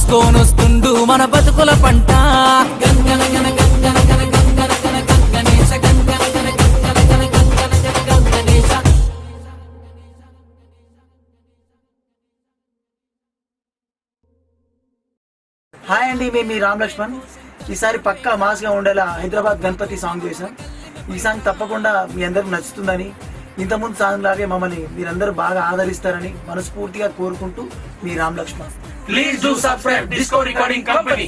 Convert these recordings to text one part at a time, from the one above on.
కోసుకొనొస్తుండు మన బతుకుల పంట. గంగన గన గంగన గన గంగన గన గంగనేశ గంగన గన గంగన గన గంగన గన గంగనేశ. హాయ్ అండి, మేము మీ రామ్ లక్ష్మణ్. ఈసారి పక్కా మాస్గా ఉండేలా హైదరాబాద్ గణపతి సాంగ్ చేశాం. ఈ సాంగ్ తప్పకుండా మీ అందరికి నచ్చుతుందని, ఇంతకుముందు సాంగ్ లాగే మమ్మల్ని మీరందరూ బాగా ఆదరిస్తారని మనస్ఫూర్తిగా కోరుకుంటూ మీ Ram Laxman. Please do subscribe disco recording company.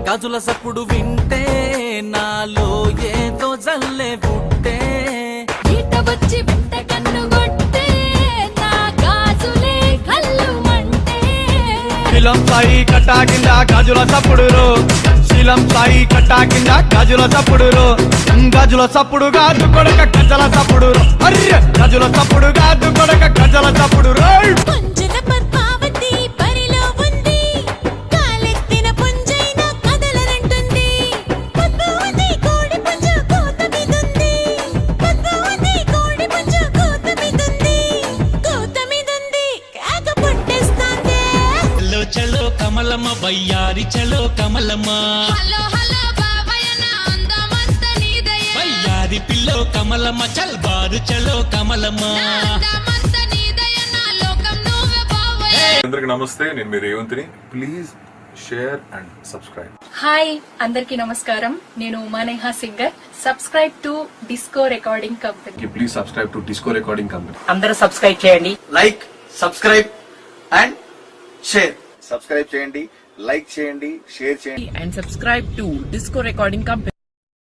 గాజుల సప్పుడు వింటే నాలో ఏదో జల్లే పుట్టే, ఈట వచ్చి వెంట కన్ను కొట్టే నా గాజులే కళ్ళు మంటే. శీలం సాయి కట్టా కింద గాజుల సప్పుడులో, శీలం సాయి కట్టా కింద గాజుల సప్పుడులో, గాజుల సప్పుడు గాజు కొడక గజల సప్పుడు, అర్రె గాజుల సప్పుడు గాజు కొడక గజల సప్పుడు. పుంజన పద్మావతి పరిలో ఉంది, కాలెత్తిన పుంజైన కదలనంటుంది. పద్మావతి కోడి పుంజ కోత మీదుంది, పద్మావతి కోడి పుంజ కోత మీదుంది, కోత మీదుంది కేక పుట్టేస్తాందే. చలో చలో కమలమ్మ వయ్యారి చలో కమలమ్మ, హలో హలో బాబాయ్ నా అందమంత నీదయే, వయ్యారి పిల్లో కమలమ్మ చల్ బారు చలో కమలమ్మ. అందమంత నీదయే నా లోకం నువ్వే బావయ్య. అందరికి నమస్తే, నేను మీ రేవంత్ని. Please share and subscribe. Hi అందరికి నమస్కారం, నేను Umaneha singer. Subscribe to disco recording company. Please subscribe to disco recording company. అందరూ సబ్స్క్రైబ్ చేయండి. Like, subscribe and share. Subscribe చేయండి, లైక్ చేయండి, షేర్ చేయండి. And subscribe to disco recording company.